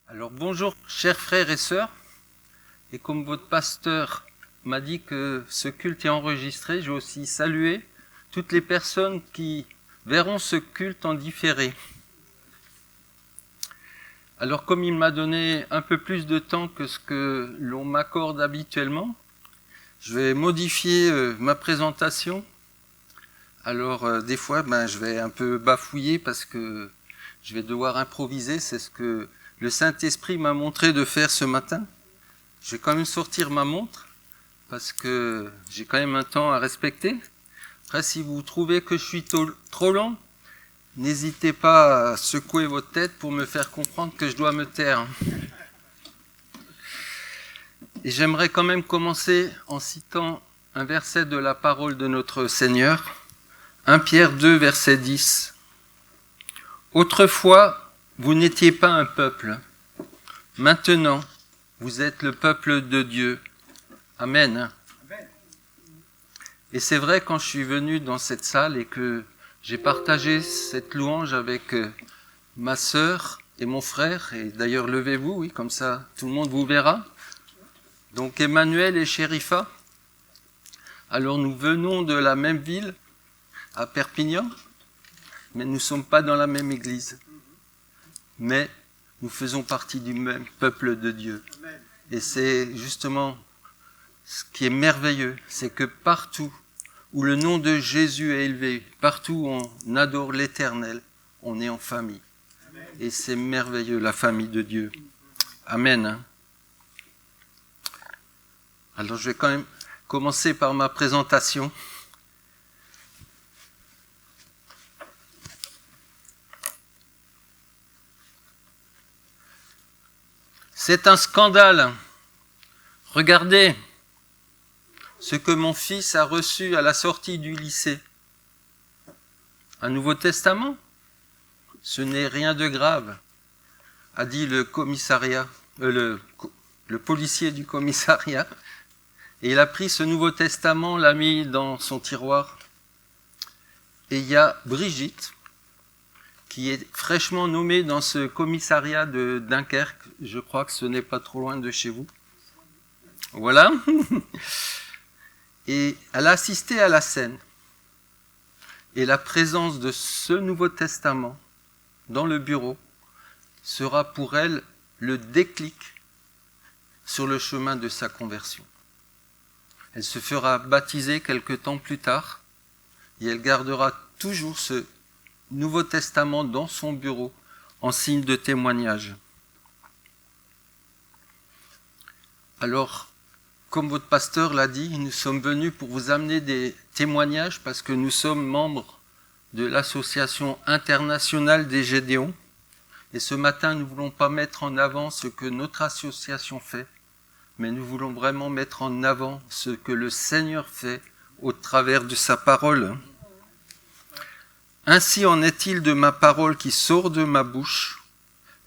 Alors bonjour chers frères et sœurs, et comme votre pasteur m'a dit que ce culte est enregistré, je vais aussi saluer toutes les personnes qui verront ce culte en différé. Alors comme il m'a donné un peu plus de temps que ce que l'on m'accorde habituellement, je vais modifier ma présentation. Alors des fois je vais un peu bafouiller parce que je vais devoir improviser, c'est ce que le Saint-Esprit m'a montré de faire ce matin. Je vais quand même sortir ma montre, parce que j'ai quand même un temps à respecter. Après, si vous trouvez que je suis trop long, n'hésitez pas à secouer votre tête pour me faire comprendre que je dois me taire. Et j'aimerais quand même commencer en citant un verset de la parole de notre Seigneur, 1 Pierre 2, verset 10. « Autrefois, vous n'étiez pas un peuple. Maintenant, vous êtes le peuple de Dieu. » Amen. Et c'est vrai, quand je suis venu dans cette salle et que j'ai partagé cette louange avec ma sœur et mon frère, et d'ailleurs levez-vous, oui, comme ça tout le monde vous verra. Donc Emmanuel et Chérifa, alors nous venons de la même ville, à Perpignan, mais nous ne sommes pas dans la même église. Mais nous faisons partie du même peuple de Dieu. Et c'est justement ce qui est merveilleux, c'est que partout où le nom de Jésus est élevé, partout où on adore l'Éternel, on est en famille. Et c'est merveilleux, la famille de Dieu. Amen. Alors je vais quand même commencer par ma présentation. C'est un scandale. Regardez ce que mon fils a reçu à la sortie du lycée. Un Nouveau Testament? Ce n'est rien de grave, a dit le commissariat, le policier du commissariat. Et il a pris ce Nouveau Testament, l'a mis dans son tiroir. Et il y a Brigitte, qui est fraîchement nommée dans ce commissariat de Dunkerque. Je crois que ce n'est pas trop loin de chez vous. Voilà. Et elle a assisté à la scène. Et la présence de ce Nouveau Testament dans le bureau sera pour elle le déclic sur le chemin de sa conversion. Elle se fera baptiser quelque temps plus tard et elle gardera toujours ce Nouveau Testament dans son bureau en signe de témoignage. Alors, comme votre pasteur l'a dit, nous sommes venus pour vous amener des témoignages parce que nous sommes membres de l'Association internationale des Gédéons. Et ce matin, nous ne voulons pas mettre en avant ce que notre association fait, mais nous voulons vraiment mettre en avant ce que le Seigneur fait au travers de sa parole. Ainsi en est-il de ma parole qui sort de ma bouche.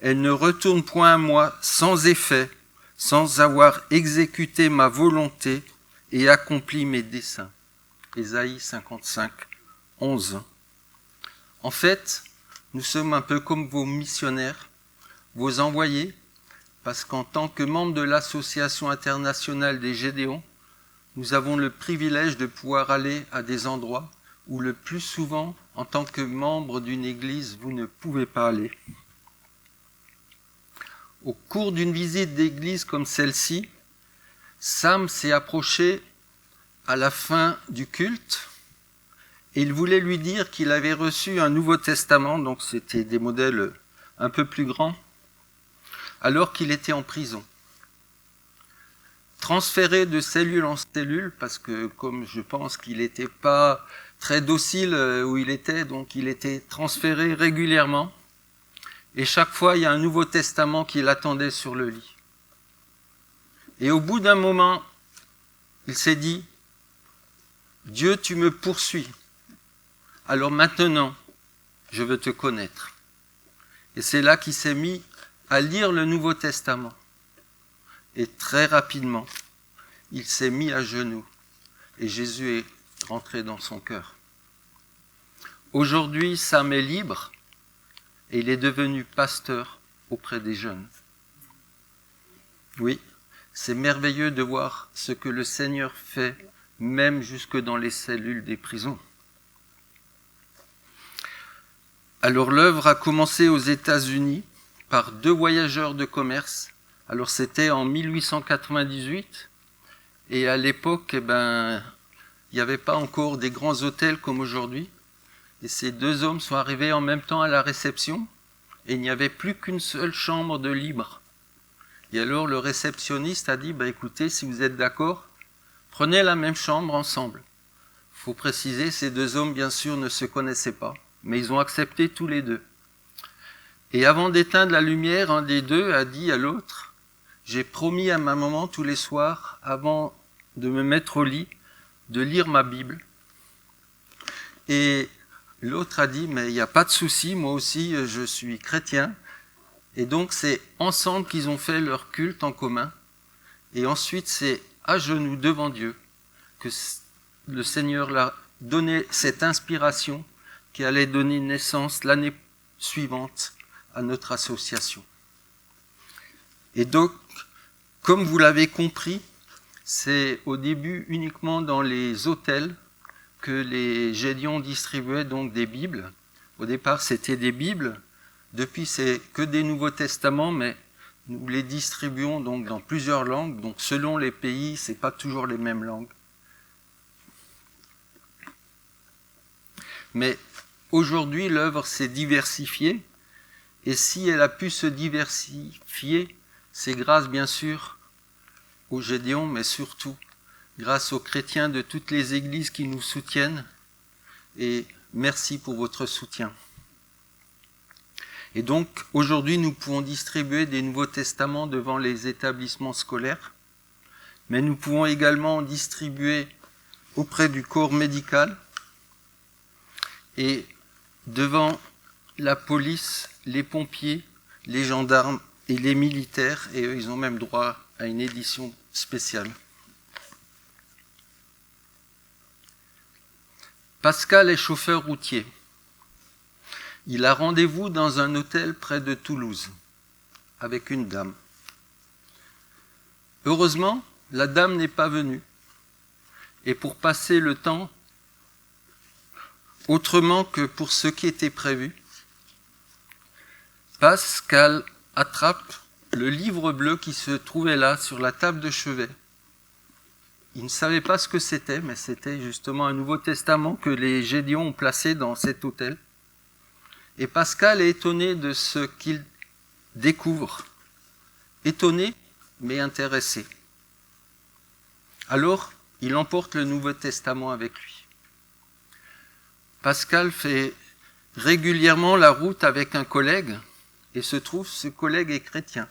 Elle ne retourne point à moi sans effet, sans avoir exécuté ma volonté et accompli mes desseins. Ésaïe 55, 11. En fait, nous sommes un peu comme vos missionnaires, vos envoyés, parce qu'en tant que membres de l'Association internationale des Gédéons, nous avons le privilège de pouvoir aller à des endroits où le plus souvent, en tant que membre d'une église, vous ne pouvez pas aller. Au cours d'une visite d'église comme celle-ci, Sam s'est approché à la fin du culte et il voulait lui dire qu'il avait reçu un Nouveau Testament, donc c'était des modèles un peu plus grands, alors qu'il était en prison. Transféré de cellule en cellule, parce que comme je pense qu'il n'était pas très docile où il était, donc il était transféré régulièrement. Et chaque fois, il y a un Nouveau Testament qui l'attendait sur le lit. Et au bout d'un moment, il s'est dit, « Dieu, tu me poursuis. Alors maintenant, je veux te connaître. » Et c'est là qu'il s'est mis à lire le Nouveau Testament. Et très rapidement, il s'est mis à genoux. Et Jésus est rentré dans son cœur. Aujourd'hui, Sam est libre et il est devenu pasteur auprès des jeunes. Oui, c'est merveilleux de voir ce que le Seigneur fait, même jusque dans les cellules des prisons. Alors l'œuvre a commencé aux États-Unis par 2 voyageurs de commerce. Alors c'était en 1898 et à l'époque, il n'y avait pas encore des grands hôtels comme aujourd'hui. Et ces 2 hommes sont arrivés en même temps à la réception et il n'y avait plus qu'une seule chambre de libre. Et alors le réceptionniste a dit, écoutez, si vous êtes d'accord, prenez la même chambre ensemble. Il faut préciser, ces 2 hommes bien sûr ne se connaissaient pas, mais ils ont accepté tous les 2. Et avant d'éteindre la lumière, un des 2 a dit à l'autre, j'ai promis à ma maman tous les soirs, avant de me mettre au lit, de lire ma Bible. Et l'autre a dit, mais il n'y a pas de souci, moi aussi je suis chrétien. Et donc c'est ensemble qu'ils ont fait leur culte en commun. Et ensuite c'est à genoux devant Dieu que le Seigneur leur a donné cette inspiration qui allait donner naissance l'année suivante à notre association. Et donc, comme vous l'avez compris, c'est au début uniquement dans les hôtels que les Gédéons distribuaient donc des Bibles. Au départ, c'était des Bibles. Depuis, c'est que des Nouveaux Testaments, mais nous les distribuons donc dans plusieurs langues. Donc, selon les pays, c'est pas toujours les mêmes langues. Mais aujourd'hui, l'œuvre s'est diversifiée. Et si elle a pu se diversifier, c'est grâce, bien sûr, aux Gédéons, mais surtout grâce aux chrétiens de toutes les églises qui nous soutiennent. Et merci pour votre soutien. Et donc, aujourd'hui, nous pouvons distribuer des Nouveaux Testaments devant les établissements scolaires, mais nous pouvons également en distribuer auprès du corps médical et devant la police, les pompiers, les gendarmes et les militaires, et eux, ils ont même droit à une édition spéciale. Pascal est chauffeur routier. Il a rendez-vous dans un hôtel près de Toulouse avec une dame. Heureusement, la dame n'est pas venue. Et pour passer le temps, autrement que pour ce qui était prévu, Pascal attrape le livre bleu qui se trouvait là sur la table de chevet. Il ne savait pas ce que c'était, mais c'était justement un Nouveau Testament que les Gédéons ont placé dans cet hôtel. Et Pascal est étonné de ce qu'il découvre. Étonné, mais intéressé. Alors, il emporte le Nouveau Testament avec lui. Pascal fait régulièrement la route avec un collègue, et se trouve ce collègue est chrétien.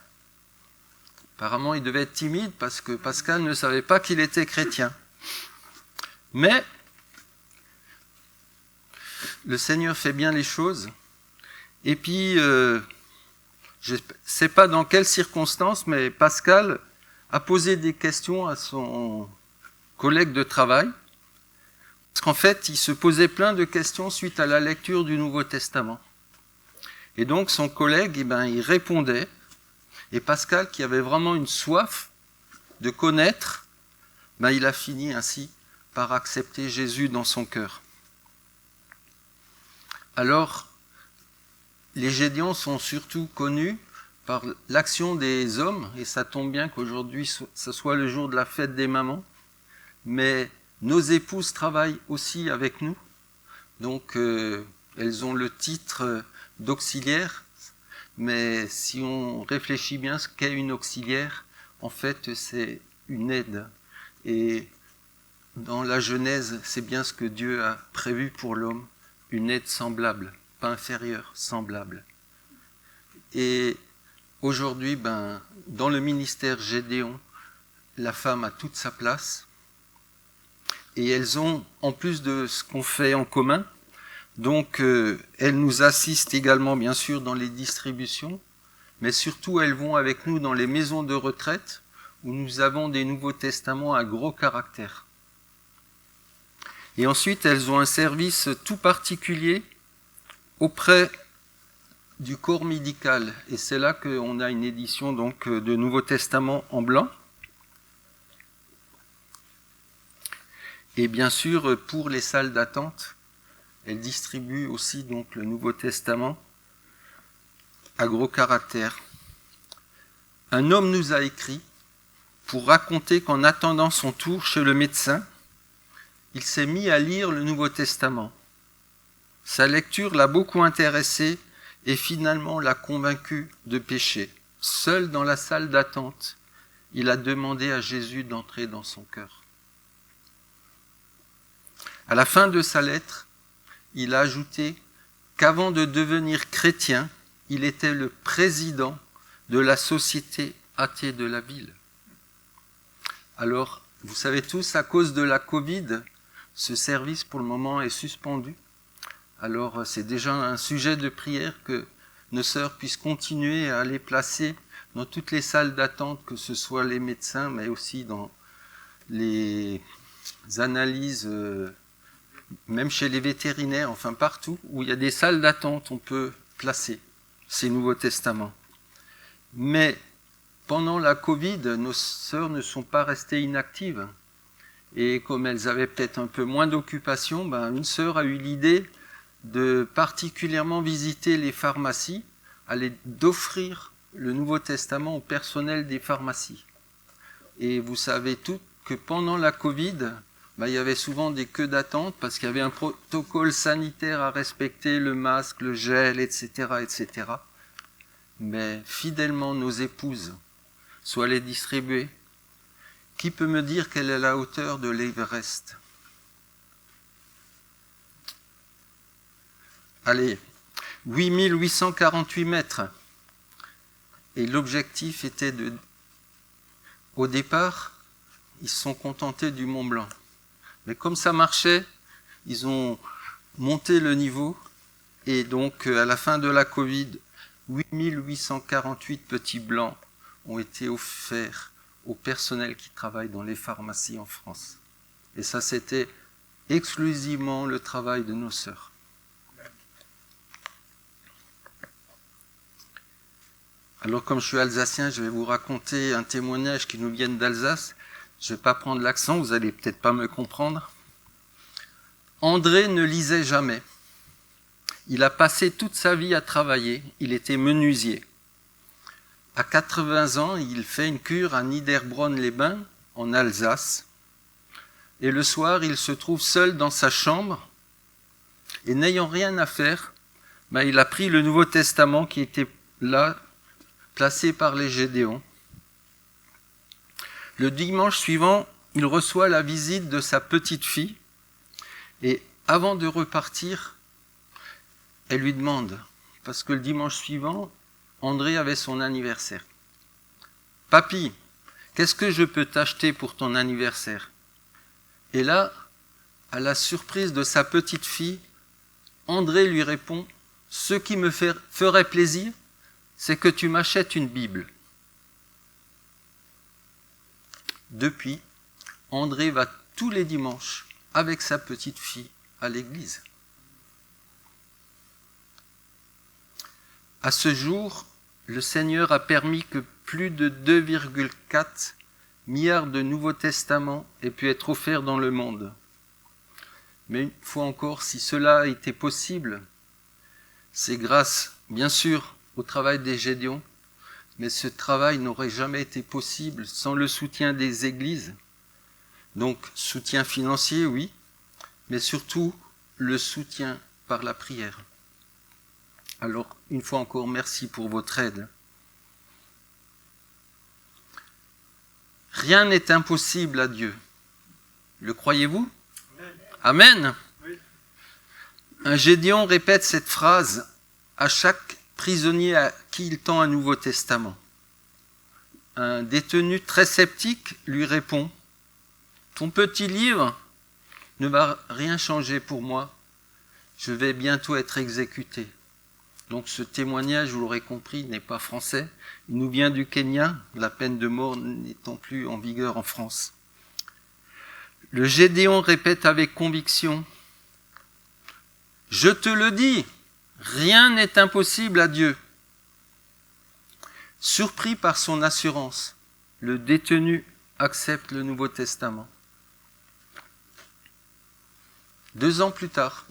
Apparemment, il devait être timide parce que Pascal ne savait pas qu'il était chrétien. Mais le Seigneur fait bien les choses. Et puis, je ne sais pas dans quelles circonstances, mais Pascal a posé des questions à son collègue de travail. Parce qu'en fait, il se posait plein de questions suite à la lecture du Nouveau Testament. Et donc, son collègue, il répondait. Et Pascal, qui avait vraiment une soif de connaître, il a fini ainsi par accepter Jésus dans son cœur. Alors, les Gédéons sont surtout connus par l'action des hommes, et ça tombe bien qu'aujourd'hui, ce soit le jour de la fête des mamans, mais nos épouses travaillent aussi avec nous, donc elles ont le titre d'auxiliaire, mais si on réfléchit bien ce qu'est une auxiliaire, en fait c'est une aide. Et dans la Genèse, c'est bien ce que Dieu a prévu pour l'homme, une aide semblable, pas inférieure, semblable. Et aujourd'hui, dans le ministère Gédéon, la femme a toute sa place. Et elles ont, en plus de ce qu'on fait en commun, donc elles nous assistent également bien sûr dans les distributions, mais surtout elles vont avec nous dans les maisons de retraite où nous avons des Nouveaux Testaments à gros caractère. Et ensuite elles ont un service tout particulier auprès du corps médical. Et c'est là qu'on a une édition donc, de Nouveau Testament en blanc. Et bien sûr, pour les salles d'attente, elle distribue aussi donc, le Nouveau Testament à gros caractères. Un homme nous a écrit pour raconter qu'en attendant son tour chez le médecin, il s'est mis à lire le Nouveau Testament. Sa lecture l'a beaucoup intéressé et finalement l'a convaincu de pécher. Seul dans la salle d'attente, il a demandé à Jésus d'entrer dans son cœur. À la fin de sa lettre, il a ajouté qu'avant de devenir chrétien, il était le président de la société athée de la ville. Alors, vous savez tous, à cause de la Covid, ce service pour le moment est suspendu. Alors, c'est déjà un sujet de prière que nos sœurs puissent continuer à les placer dans toutes les salles d'attente, que ce soit les médecins, mais aussi dans les analyses, même chez les vétérinaires, enfin partout où il y a des salles d'attente, on peut placer ces Nouveaux Testaments. Mais pendant la Covid, nos sœurs ne sont pas restées inactives. Et comme elles avaient peut-être un peu moins d'occupation, une sœur a eu l'idée de particulièrement visiter les pharmacies, d'offrir le Nouveau Testament au personnel des pharmacies. Et vous savez toutes que pendant la Covid, il y avait souvent des queues d'attente parce qu'il y avait un protocole sanitaire à respecter, le masque, le gel, etc., etc. Mais fidèlement, nos épouses soient les distribuer. Qui peut me dire quelle est la hauteur de l'Everest ? Allez, 8848 mètres. Et l'objectif était de... Au départ, ils se sont contentés du Mont Blanc. Mais comme ça marchait, ils ont monté le niveau. Et donc, à la fin de la Covid, 8848 petits blancs ont été offerts au personnel qui travaille dans les pharmacies en France. Et ça, c'était exclusivement le travail de nos sœurs. Alors, comme je suis alsacien, je vais vous raconter un témoignage qui nous vient d'Alsace. Je ne vais pas prendre l'accent, vous n'allez peut-être pas me comprendre. André ne lisait jamais. Il a passé toute sa vie à travailler. Il était menuisier. À 80 ans, il fait une cure à Niederbronn-les-Bains, en Alsace. Et le soir, il se trouve seul dans sa chambre. Et n'ayant rien à faire, il a pris le Nouveau Testament qui était là, placé par les Gédéons. Le dimanche suivant, il reçoit la visite de sa petite fille. Et avant de repartir, elle lui demande, parce que le dimanche suivant, André avait son anniversaire. « Papy, qu'est-ce que je peux t'acheter pour ton anniversaire ?» Et là, à la surprise de sa petite fille, André lui répond « Ce qui me ferait plaisir, c'est que tu m'achètes une Bible. » Depuis, André va tous les dimanches avec sa petite fille à l'église. À ce jour, le Seigneur a permis que plus de 2,4 milliards de Nouveaux Testaments aient pu être offerts dans le monde. Mais une fois encore, si cela a été possible, c'est grâce, bien sûr, au travail des Gédéons, mais ce travail n'aurait jamais été possible sans le soutien des églises. Donc, soutien financier, oui, mais surtout le soutien par la prière. Alors, une fois encore, merci pour votre aide. Rien n'est impossible à Dieu. Le croyez-vous ? Amen. Oui. Un Gédéon répète cette phrase à chaque prisonnier à qui il tend un Nouveau Testament. Un détenu très sceptique lui répond « Ton petit livre ne va rien changer pour moi. Je vais bientôt être exécuté. » Donc ce témoignage, vous l'aurez compris, n'est pas français. Il nous vient du Kenya, la peine de mort n'étant plus en vigueur en France. Le Gédéon répète avec conviction « Je te le dis, Rien n'est impossible à Dieu. Surpris par son assurance, le détenu accepte le Nouveau Testament. 2 ans plus tard,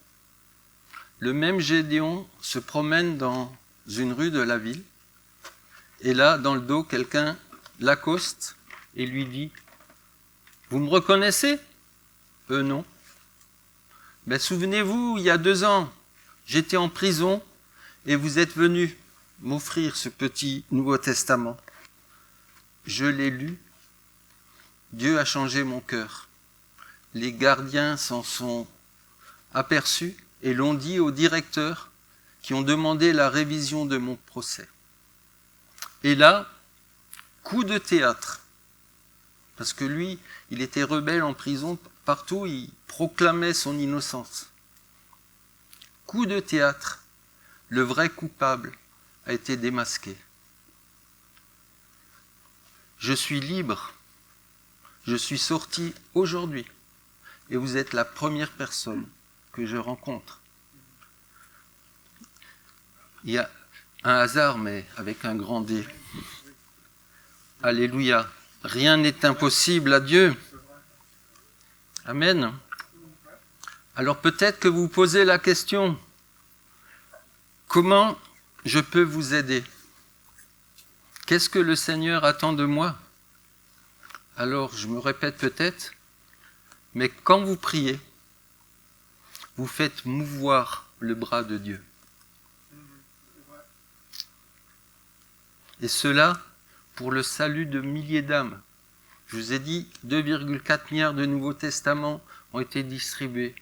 le même Gédéon se promène dans une rue de la ville, et là, dans le dos, quelqu'un l'accoste et lui dit « Vous me reconnaissez ?» Non. Ben, souvenez-vous, il y a 2 ans, j'étais en prison et vous êtes venu m'offrir ce petit Nouveau Testament. Je l'ai lu. Dieu a changé mon cœur. Les gardiens s'en sont aperçus et l'ont dit aux directeurs qui ont demandé la révision de mon procès. Et là, coup de théâtre. Parce que lui, il était rebelle en prison, partout, il proclamait son innocence. Coup de théâtre, le vrai coupable a été démasqué. Je suis libre, je suis sorti aujourd'hui, et vous êtes la première personne que je rencontre. Il y a un hasard, mais avec un grand D. Alléluia. Rien n'est impossible à Dieu. Amen. Alors peut-être que vous vous posez la question, comment je peux vous aider? Qu'est-ce que le Seigneur attend de moi? Alors je me répète peut-être, mais quand vous priez, vous faites mouvoir le bras de Dieu. Et cela pour le salut de milliers d'âmes. Je vous ai dit, 2,4 milliards de Nouveaux Testaments ont été distribués.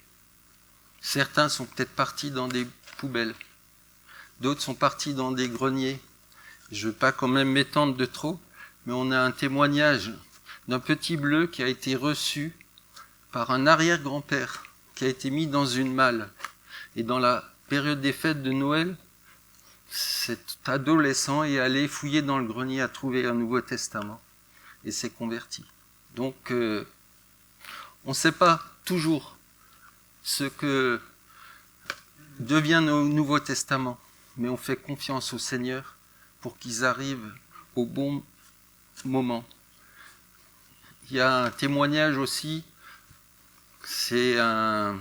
Certains sont peut-être partis dans des poubelles. D'autres sont partis dans des greniers. Je ne veux pas quand même m'étendre de trop, mais on a un témoignage d'un petit bleu qui a été reçu par un arrière-grand-père qui a été mis dans une malle. Et dans la période des fêtes de Noël, cet adolescent est allé fouiller dans le grenier à trouver un Nouveau Testament et s'est converti. Donc, on ne sait pas toujours ce que devient nos Nouveaux Testaments, mais on fait confiance au Seigneur pour qu'ils arrivent au bon moment. Il y a un témoignage aussi, c'est un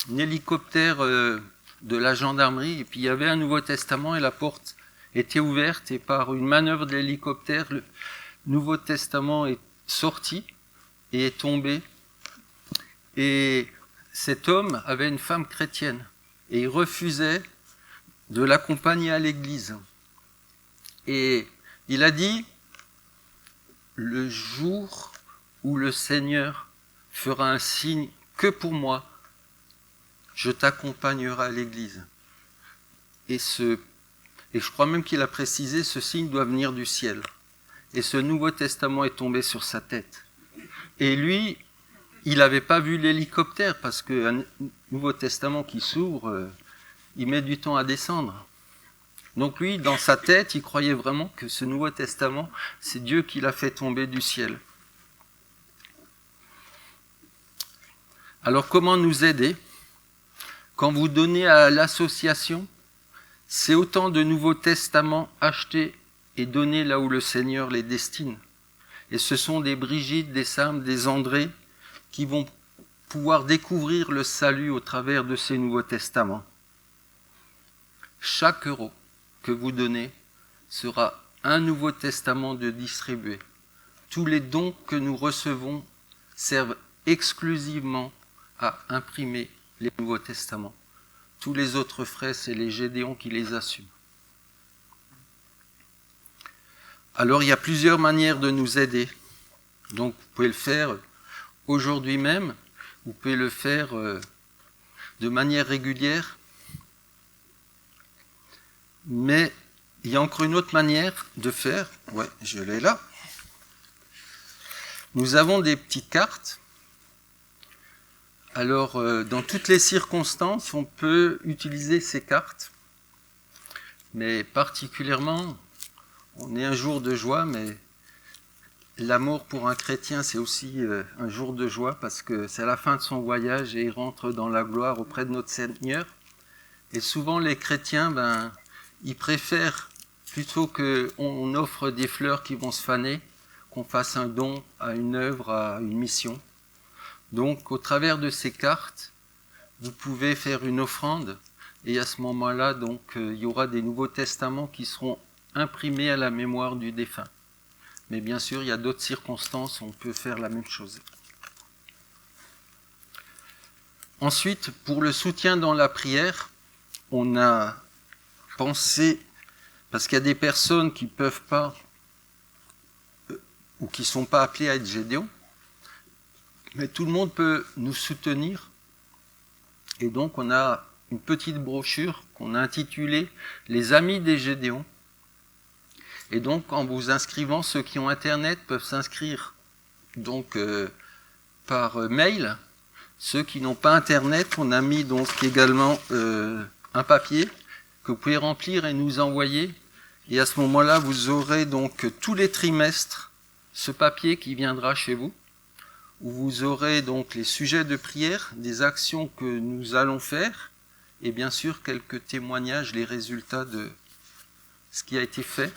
hélicoptère de la gendarmerie, et puis il y avait un Nouveau Testament et la porte était ouverte et par une manœuvre de l'hélicoptère, le Nouveau Testament est sorti et est tombé. Et cet homme avait une femme chrétienne et il refusait de l'accompagner à l'église. Et il a dit, le jour où le Seigneur fera un signe que pour moi, je t'accompagnerai à l'église. Et je crois même qu'il a précisé, ce signe doit venir du ciel. Et ce Nouveau Testament est tombé sur sa tête. Et lui, il n'avait pas vu l'hélicoptère, parce qu'un Nouveau Testament qui s'ouvre, il met du temps à descendre. Donc lui, dans sa tête, il croyait vraiment que ce Nouveau Testament, c'est Dieu qui l'a fait tomber du ciel. Alors comment nous aider? Quand vous donnez à l'association, c'est autant de Nouveaux Testaments achetés et donnés là où le Seigneur les destine. Et ce sont des Brigitte, des Sam, des André qui vont pouvoir découvrir le salut au travers de ces Nouveaux Testaments. Chaque euro que vous donnez sera un Nouveau Testament de distribuer. Tous les dons que nous recevons servent exclusivement à imprimer les Nouveaux Testaments. Tous les autres frais, c'est les Gédéons qui les assument. Alors, il y a plusieurs manières de nous aider. Donc, vous pouvez le faire aujourd'hui même, vous pouvez le faire de manière régulière. Mais il y a encore une autre manière de faire. Ouais, je l'ai là. Nous avons des petites cartes. Alors, dans toutes les circonstances, on peut utiliser ces cartes. Mais particulièrement, on est un jour de joie, mais la mort pour un chrétien, c'est aussi un jour de joie parce que c'est la fin de son voyage et il rentre dans la gloire auprès de notre Seigneur. Et souvent les chrétiens, ils préfèrent, plutôt qu'on offre des fleurs qui vont se faner, qu'on fasse un don à une œuvre, à une mission. Donc au travers de ces cartes, vous pouvez faire une offrande, et à ce moment-là, donc, il y aura des Nouveaux Testaments qui seront imprimés à la mémoire du défunt. Mais bien sûr, il y a d'autres circonstances où on peut faire la même chose. Ensuite, pour le soutien dans la prière, on a pensé, parce qu'il y a des personnes qui ne peuvent pas, ou qui ne sont pas appelées à être Gédéon, mais tout le monde peut nous soutenir. Et donc, on a une petite brochure qu'on a intitulée « Les Amis des Gédéons ». Et donc, en vous inscrivant, ceux qui ont Internet peuvent s'inscrire donc par mail. Ceux qui n'ont pas Internet, on a mis donc également un papier que vous pouvez remplir et nous envoyer. Et à ce moment-là, vous aurez donc tous les trimestres ce papier qui viendra chez vous, où vous aurez donc les sujets de prière, des actions que nous allons faire, et bien sûr quelques témoignages, les résultats de ce qui a été fait.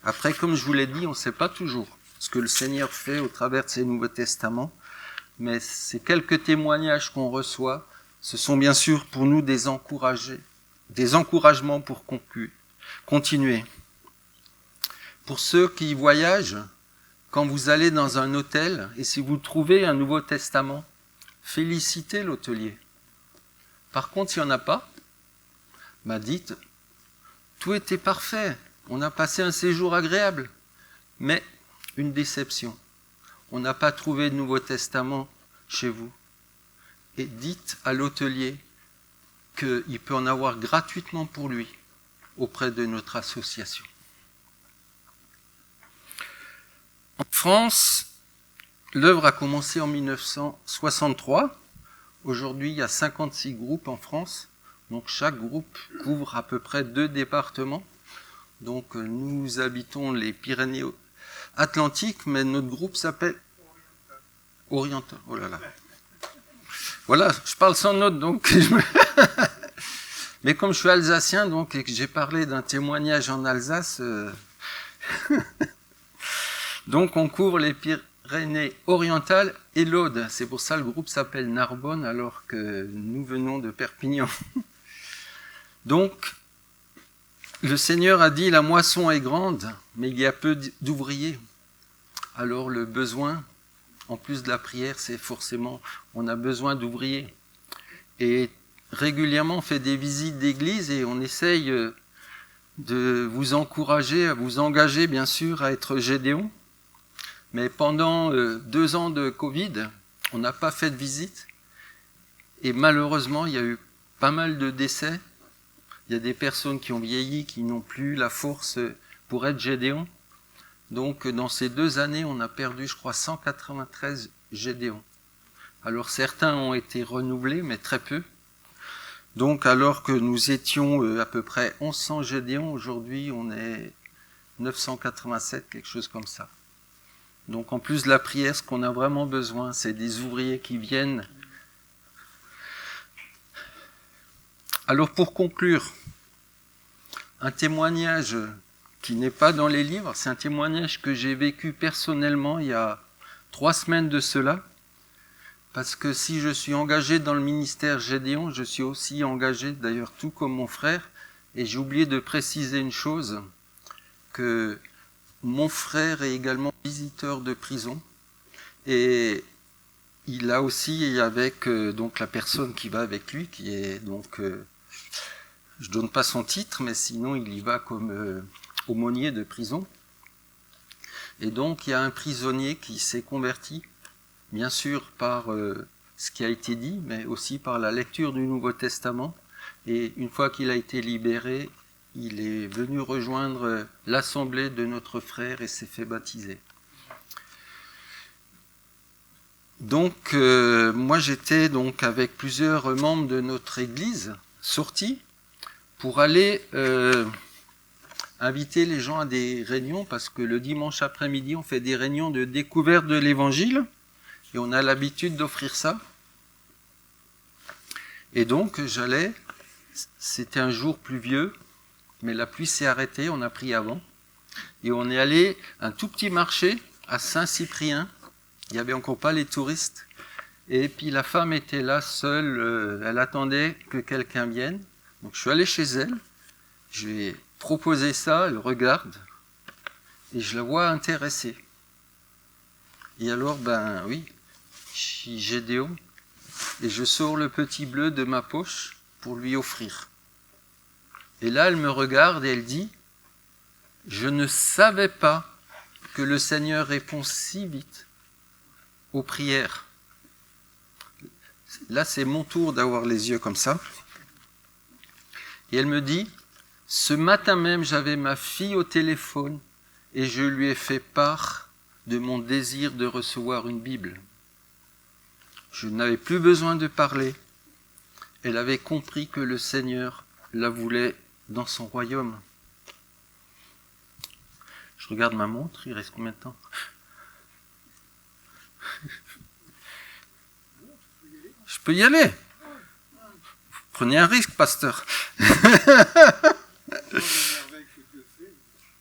Après, comme je vous l'ai dit, on ne sait pas toujours ce que le Seigneur fait au travers de ces Nouveaux Testaments, mais ces quelques témoignages qu'on reçoit, ce sont bien sûr pour nous des encouragements pour continuer. Pour ceux qui voyagent, quand vous allez dans un hôtel, et si vous trouvez un Nouveau Testament, félicitez l'hôtelier. Par contre, s'il n'y en a pas, dites, tout était parfait. On a passé un séjour agréable, mais une déception. On n'a pas trouvé de Nouveau Testament chez vous. Et dites à l'hôtelier qu'il peut en avoir gratuitement pour lui auprès de notre association. En France, l'œuvre a commencé en 1963. Aujourd'hui, il y a 56 groupes en France. Donc chaque groupe couvre à peu près 2 départements. Donc nous habitons les Pyrénées-Atlantiques, mais notre groupe s'appelle Oriental. Oh là là. Voilà, je parle sans note, donc mais comme je suis alsacien, donc, et que j'ai parlé d'un témoignage en Alsace, donc on couvre les Pyrénées-Orientales et l'Aude. C'est pour ça que le groupe s'appelle Narbonne, alors que nous venons de Perpignan. Donc, le Seigneur a dit, la moisson est grande, mais il y a peu d'ouvriers. Alors le besoin, en plus de la prière, c'est forcément, on a besoin d'ouvriers. Et régulièrement, on fait des visites d'église et on essaye de vous encourager, à vous engager, bien sûr, à être Gédéon. Mais pendant 2 ans de Covid, on n'a pas fait de visite. Et malheureusement, il y a eu pas mal de décès. Il y a des personnes qui ont vieilli, qui n'ont plus la force pour être Gédéon. Donc, dans ces 2 années, on a perdu, je crois, 193 Gédéons. Alors, certains ont été renouvelés, mais très peu. Donc, alors que nous étions à peu près 1100 Gédéons, aujourd'hui, on est 987, quelque chose comme ça. Donc, en plus de la prière, ce qu'on a vraiment besoin, c'est des ouvriers qui viennent. Alors, pour conclure, un témoignage qui n'est pas dans les livres, c'est un témoignage que j'ai vécu personnellement il y a 3 semaines de cela, parce que si je suis engagé dans le ministère Gédéon, je suis aussi engagé, d'ailleurs tout comme mon frère, et j'ai oublié de préciser une chose, que mon frère est également visiteur de prison, et il a aussi, avec donc la personne qui va avec lui, qui est donc... je ne donne pas son titre, mais sinon il y va comme aumônier de prison. Et donc il y a un prisonnier qui s'est converti, bien sûr par ce qui a été dit, mais aussi par la lecture du Nouveau Testament. Et une fois qu'il a été libéré, il est venu rejoindre l'assemblée de notre frère et s'est fait baptiser. Donc moi j'étais donc avec plusieurs membres de notre église sortis pour aller inviter les gens à des réunions, parce que le dimanche après-midi, on fait des réunions de découverte de l'Évangile, et on a l'habitude d'offrir ça. Et donc, j'allais C'était un jour pluvieux, mais la pluie s'est arrêtée, on a pris avant. Et on est allé à un tout petit marché à Saint-Cyprien. Il n'y avait encore pas les touristes. Et puis la femme était là seule, elle attendait que quelqu'un vienne. Donc je suis allé chez elle, je lui ai proposé ça, elle regarde, et je la vois intéressée. Et alors, ben oui, je suis Gédéon, et je sors le petit bleu de ma poche pour lui offrir. Et là, elle me regarde et elle dit, « Je ne savais pas que le Seigneur répond si vite aux prières. » Là, c'est mon tour d'avoir les yeux comme ça. Et elle me dit, « Ce matin même, j'avais ma fille au téléphone et je lui ai fait part de mon désir de recevoir une Bible. Je n'avais plus besoin de parler. Elle avait compris que le Seigneur la voulait dans son royaume. » Je regarde ma montre, il reste combien de temps ? Je peux y aller. Prenez un risque, pasteur.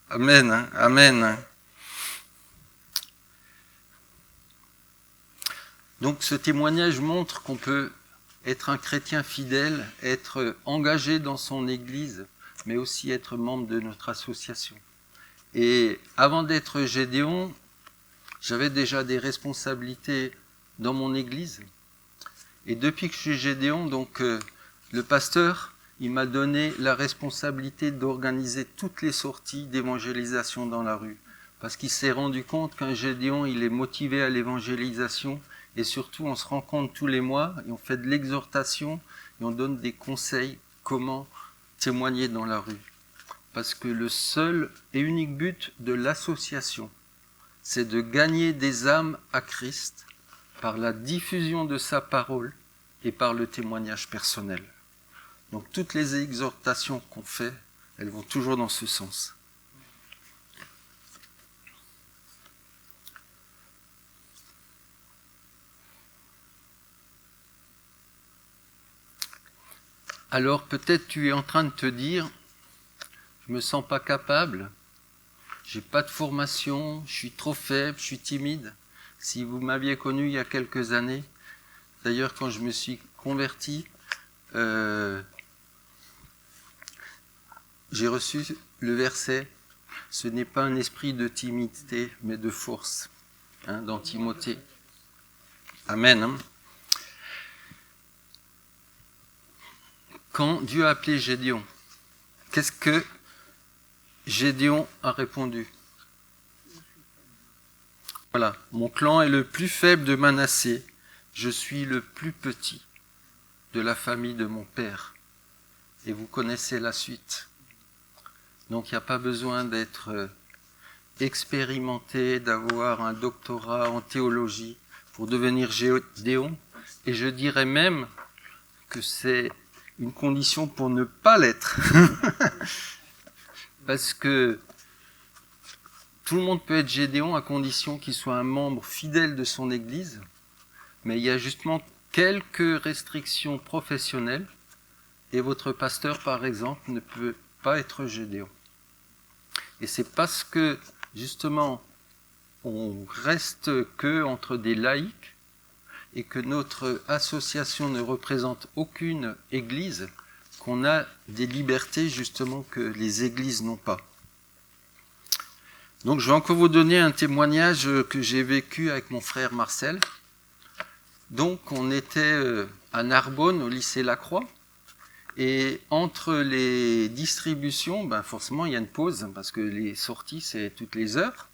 Amen, hein, amen. Donc ce témoignage montre qu'on peut être un chrétien fidèle, être engagé dans son église, mais aussi être membre de notre association. Et avant d'être Gédéon, j'avais déjà des responsabilités dans mon église. Et depuis que je suis Gédéon, donc le pasteur, il m'a donné la responsabilité d'organiser toutes les sorties d'évangélisation dans la rue. Parce qu'il s'est rendu compte qu'un Gédéon, il est motivé à l'évangélisation. Et surtout, on se rencontre tous les mois et on fait de l'exhortation et on donne des conseils comment témoigner dans la rue. Parce que le seul et unique but de l'association, c'est de gagner des âmes à Christ par la diffusion de sa parole et par le témoignage personnel. Donc toutes les exhortations qu'on fait, elles vont toujours dans ce sens. Alors peut-être tu es en train de te dire, je me sens pas capable, j'ai pas de formation, je suis trop faible, je suis timide. Si vous m'aviez connu il y a quelques années, d'ailleurs quand je me suis converti, j'ai reçu le verset « Ce n'est pas un esprit de timidité, mais de force », dans Timothée. Amen. Hein. Quand Dieu a appelé Gédéon, qu'est-ce que Gédéon a répondu ? Voilà, mon clan est le plus faible de Manassé, je suis le plus petit de la famille de mon père. Et vous connaissez la suite. Donc il n'y a pas besoin d'être expérimenté, d'avoir un doctorat en théologie pour devenir Gédéon. Et je dirais même que c'est une condition pour ne pas l'être. Parce que tout le monde peut être Gédéon à condition qu'il soit un membre fidèle de son église, mais il y a justement quelques restrictions professionnelles, et votre pasteur, par exemple, ne peut pas être Gédéon. Et c'est parce que, justement, on reste que entre des laïcs, et que notre association ne représente aucune église, qu'on a des libertés, justement, que les églises n'ont pas. Donc je vais encore vous donner un témoignage que j'ai vécu avec mon frère Marcel. Donc on était à Narbonne, au lycée Lacroix, et entre les distributions, forcément il y a une pause, parce que les sorties c'est toutes les heures.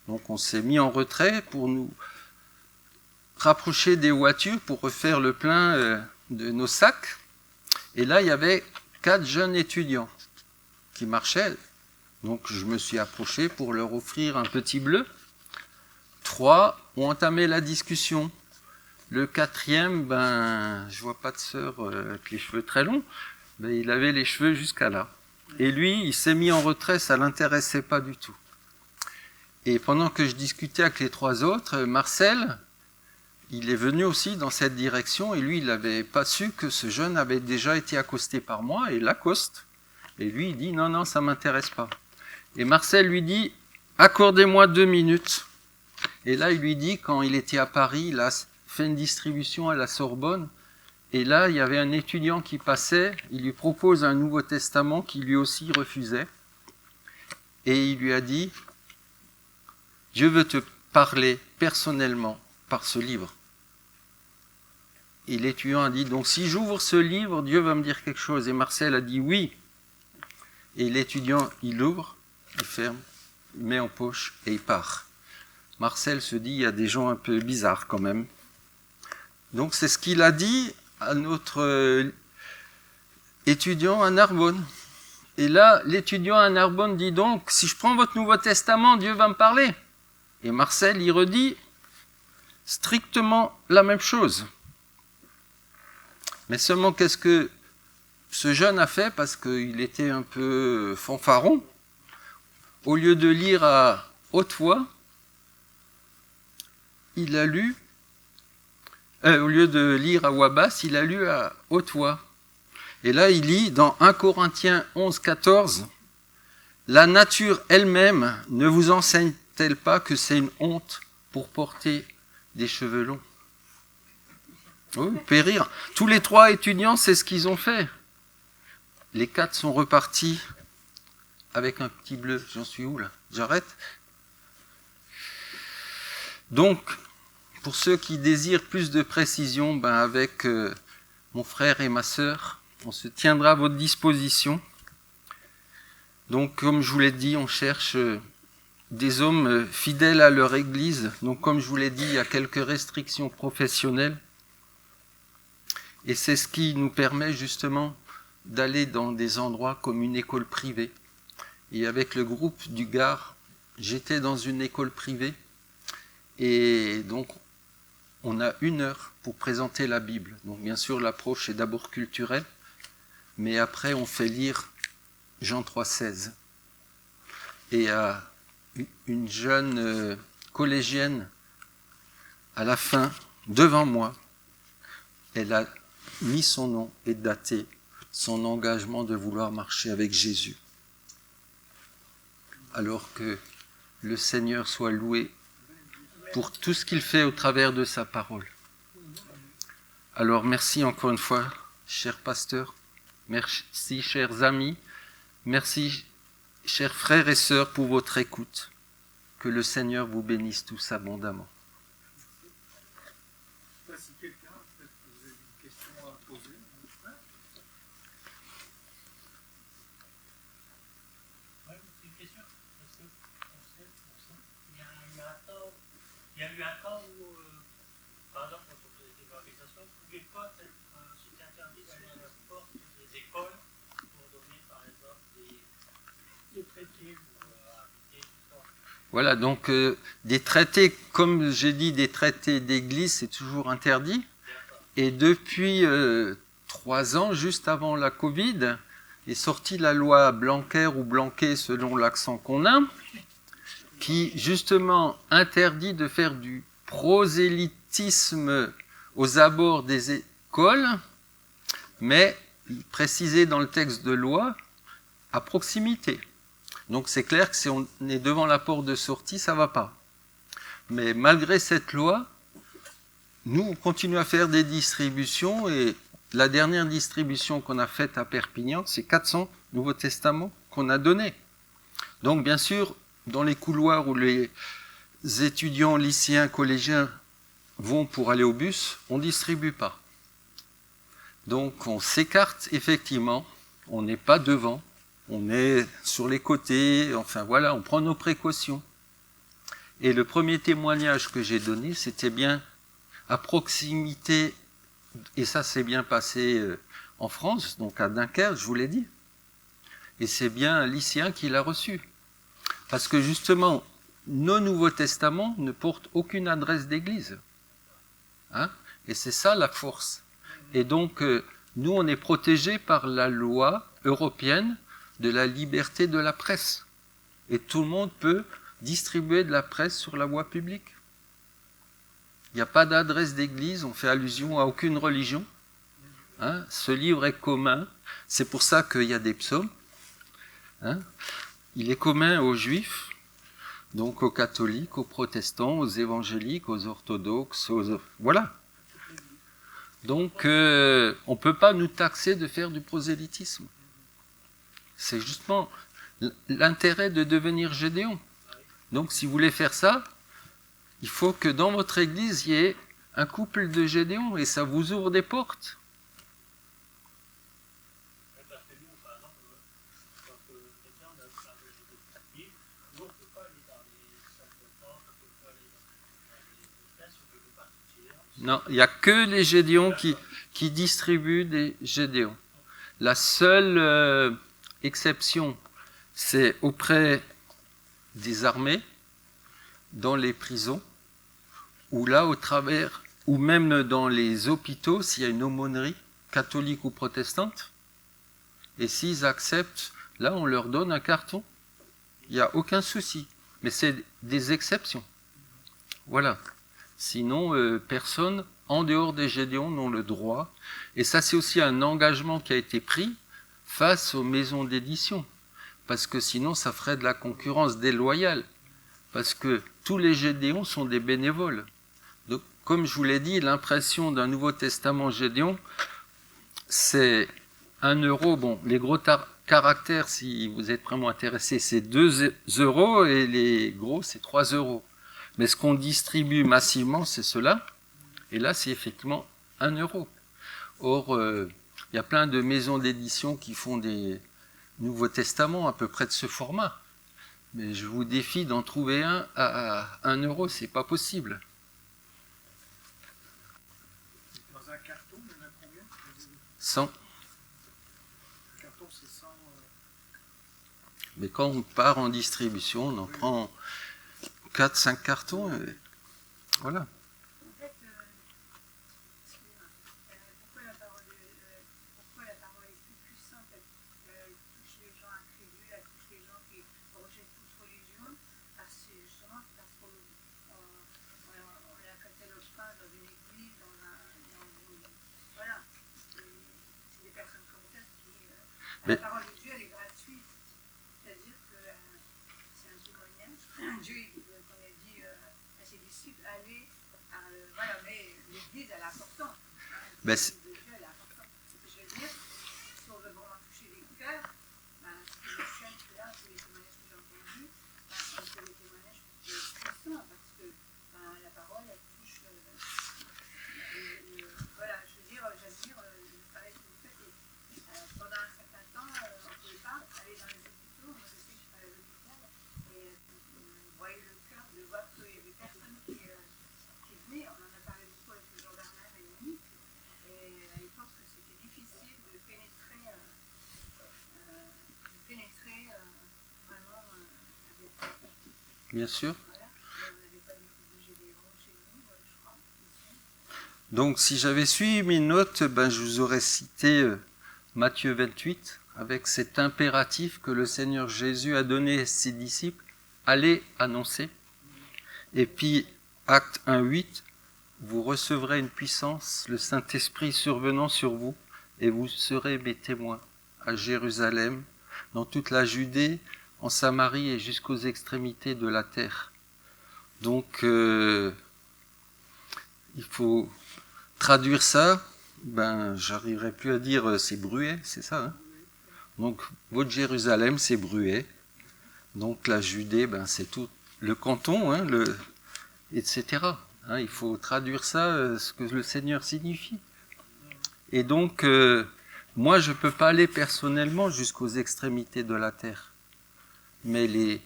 Donc on s'est mis en retrait pour nous rapprocher des voitures pour refaire le plein de nos sacs. Et là il y avait 4 jeunes étudiants qui marchaient. Donc je me suis approché pour leur offrir un petit bleu. 3 ont entamé la discussion. Le 4e, je vois pas de sœur avec les cheveux très longs, il avait les cheveux jusqu'à là. Et lui, il s'est mis en retrait, ça l'intéressait pas du tout. Et pendant que je discutais avec les 3 autres, Marcel, il est venu aussi dans cette direction, et lui, il n'avait pas su que ce jeune avait déjà été accosté par moi, et l'accoste. Et lui, il dit, non, non, ça ne m'intéresse pas. Et Marcel lui dit, accordez-moi 2 minutes. Et là, il lui dit, quand il était à Paris, il a fait une distribution à la Sorbonne, et là, il y avait un étudiant qui passait, il lui propose un Nouveau Testament qui lui aussi refusait, et il lui a dit, Dieu veut te parler personnellement par ce livre. Et l'étudiant a dit, donc si j'ouvre ce livre, Dieu va me dire quelque chose. Et Marcel a dit oui. Et l'étudiant, il ouvre, il ferme, il met en poche et il part. Marcel se dit, il y a des gens un peu bizarres quand même. Donc c'est ce qu'il a dit à notre étudiant à Narbonne. Et là, l'étudiant à Narbonne dit donc, si je prends votre Nouveau Testament, Dieu va me parler. Et Marcel, il redit strictement la même chose. Mais seulement, qu'est-ce que ce jeune a fait, parce qu'il était un peu fanfaron, au lieu de lire à haute voix, il a lu, au lieu de lire à voix basse, il a lu à haute voix. Et là, il lit dans 1 Corinthiens 11, 14, « La nature elle-même ne vous enseigne-t-elle pas que c'est une honte pour porter des cheveux longs ?» Oui, vous pouvez rire. Tous les 3 étudiants, c'est ce qu'ils ont fait. Les 4 sont repartis avec un petit bleu. J'en suis où là? J'arrête. Donc, pour ceux qui désirent plus de précision, avec mon frère et ma sœur, on se tiendra à votre disposition. Donc, comme je vous l'ai dit, on cherche des hommes fidèles à leur église. Donc, comme je vous l'ai dit, il y a quelques restrictions professionnelles. Et c'est ce qui nous permet justement d'aller dans des endroits comme une école privée. Et avec le groupe du Gard, j'étais dans une école privée. Et donc, on a 1 heure pour présenter la Bible. Donc, bien sûr, l'approche est d'abord culturelle, mais après, on fait lire Jean 3,16. Et une jeune collégienne, à la fin, devant moi, elle a mis son nom et daté son engagement de vouloir marcher avec Jésus. Alors que le Seigneur soit loué pour tout ce qu'il fait au travers de sa parole. Alors merci encore une fois, chers pasteurs, merci chers amis, merci chers frères et sœurs pour votre écoute. Que le Seigneur vous bénisse tous abondamment. Il y a eu un temps où, par exemple, quand on faisait des organisations, on ne pouvait pas, c'était interdit d'aller à la porte des écoles pour donner, par exemple, des traités pour habiter, tout ça. Voilà, donc des traités, comme j'ai dit, des traités d'église, c'est toujours interdit. Et depuis 3 ans, juste avant la Covid, est sortie la loi Blanquer ou Blanquet selon l'accent qu'on a, qui justement interdit de faire du prosélytisme aux abords des écoles, mais précisé dans le texte de loi, à proximité. Donc c'est clair que si on est devant la porte de sortie, ça ne va pas. Mais malgré cette loi, nous, on continue à faire des distributions, et la dernière distribution qu'on a faite à Perpignan, c'est 400 Nouveaux Testaments qu'on a donnés. Donc bien sûr, dans les couloirs où les étudiants, lycéens, collégiens vont pour aller au bus, on ne distribue pas. Donc on s'écarte effectivement, on n'est pas devant, on est sur les côtés, enfin voilà, on prend nos précautions. Et le premier témoignage que j'ai donné, c'était bien à proximité, et ça s'est bien passé en France, donc à Dunkerque, je vous l'ai dit. Et c'est bien un lycéen qui l'a reçu. Parce que justement, nos Nouveaux Testaments ne portent aucune adresse d'église. Hein? Et c'est ça la force. Et donc, nous, on est protégés par la loi européenne de la liberté de la presse. Et tout le monde peut distribuer de la presse sur la voie publique. Il n'y a pas d'adresse d'église, on fait allusion à aucune religion. Hein, ce livre est commun, c'est pour ça qu'il y a des psaumes. Hein, il est commun aux juifs, donc aux catholiques, aux protestants, aux évangéliques, aux orthodoxes, voilà. Donc on ne peut pas nous taxer de faire du prosélytisme. C'est justement l'intérêt de devenir Gédéon. Donc si vous voulez faire ça, il faut que dans votre église, il y ait un couple de Gédéons et ça vous ouvre des portes. Parce que nous, par exemple, quand quelqu'un a un de nous, on ne peut pas aller dans les salles de temps, on ne peut pas aller dans les classes, on ne peut pas partir. Non, il n'y a que les Gédéons qui distribuent des Gédéons. La seule exception, c'est auprès des armées, dans les prisons, ou là, au travers, ou même dans les hôpitaux, s'il y a une aumônerie, catholique ou protestante, et s'ils acceptent, là, on leur donne un carton. Il n'y a aucun souci. Mais c'est des exceptions. Voilà. Sinon, personne, en dehors des Gédéons, n'ont le droit. Et ça, c'est aussi un engagement qui a été pris face aux maisons d'édition. Parce que sinon, ça ferait de la concurrence déloyale. Parce que tous les Gédéons sont des bénévoles. Donc, comme je vous l'ai dit, l'impression d'un Nouveau Testament Gédéon, c'est 1 euro. Bon, les gros caractères, si vous êtes vraiment intéressé, c'est 2 euros et les gros, c'est 3 euros. Mais ce qu'on distribue massivement, c'est cela. Et là, c'est effectivement 1 euro. Or, il y a plein de maisons d'édition qui font des Nouveaux Testaments à peu près de ce format. Mais je vous défie d'en trouver un à 1 euro, c'est pas possible. Dans un carton, il y en a combien? 100. Un carton, c'est 100. Mais quand on part en distribution, on en prend 4-5 cartons. Et voilà. En fait, excusez-moi, pourquoi la parole est plus puissante, elle touche les gens incrédules, elle touche les gens qui rejettent toute religion, justement parce qu'on la catalogue pas dans une église, voilà, c'est des personnes comme ça qui... la parole de Dieu, elle est gratuite, c'est-à-dire que c'est un témoignage. Dieu, comme il dit à ses disciples, allez, voilà, mais l'église, elle est importante. L'église de Dieu, elle est importante. Ce que je veux dire, si on veut vraiment toucher les cœurs, ce qui est simple là, c'est les témoignages que j'ai entendus, c'est des témoignages puissants, parce que la parole, elle touche. Voilà, je veux dire, j'admire le travail que vous faites. Et, pendant un certain temps, on ne pouvait pas aller dans les hôpitaux. Moi, je sais que je travaille à l'hôpital. Et vous voyez le cœur de voir qu'il y avait personne qui venait. On en a parlé beaucoup avec le Jean-Bernard et Yannick. Et à l'époque, c'était difficile de pénétrer vraiment avec. Bien sûr. Voilà. On n'avait pas de Gédéon chez nous, je crois. Donc, si j'avais suivi mes notes, je vous aurais cité Matthieu 28, avec cet impératif que le Seigneur Jésus a donné à ses disciples, allez annoncer. Et puis, Acte 1:8, vous recevrez une puissance, le Saint-Esprit survenant sur vous, et vous serez mes témoins à Jérusalem, dans toute la Judée, en Samarie et jusqu'aux extrémités de la terre. Donc, il faut traduire ça, j'arriverai plus à dire c'est Bruay, c'est ça, hein? Donc, votre Jérusalem, c'est Bruay. Donc, la Judée, c'est tout le canton, hein, etc. Hein, il faut traduire ça, ce que le Seigneur signifie. Et donc, moi, je ne peux pas aller personnellement jusqu'aux extrémités de la terre. Mais les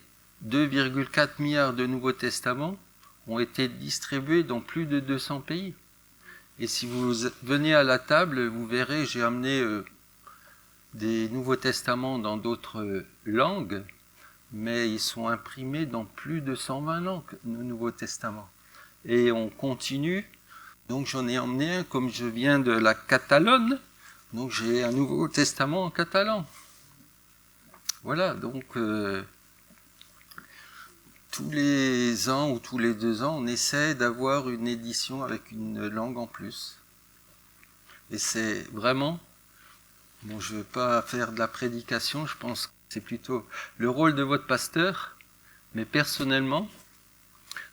2,4 milliards de Nouveaux Testaments ont été distribués dans plus de 200 pays. Et si vous venez à la table, vous verrez, j'ai amené des Nouveaux Testaments dans d'autres langues, mais ils sont imprimés dans plus de 120 langues, nos Nouveaux Testaments. Et on continue. Donc j'en ai emmené un, comme je viens de la Catalogne, donc j'ai un Nouveau Testament en catalan. Voilà, donc tous les ans ou tous les 2 ans, on essaie d'avoir une édition avec une langue en plus. Et c'est vraiment, bon, je ne veux pas faire de la prédication, je pense que c'est plutôt le rôle de votre pasteur, mais personnellement,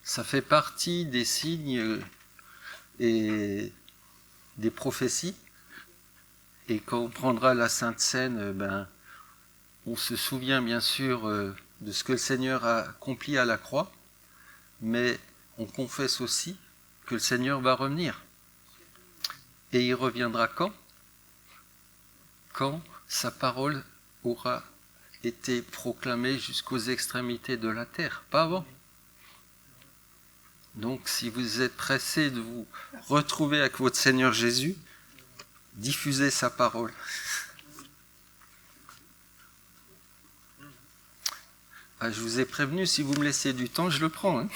ça fait partie des signes et des prophéties. Et quand on prendra la Sainte Seine, on se souvient bien sûr de ce que le Seigneur a accompli à la croix, mais on confesse aussi que le Seigneur va revenir. Et il reviendra quand ? Quand sa parole aura été proclamée jusqu'aux extrémités de la terre, pas avant. Donc si vous êtes pressé de vous retrouver avec votre Seigneur Jésus, diffusez sa parole. Je vous ai prévenu, si vous me laissez du temps, je le prends.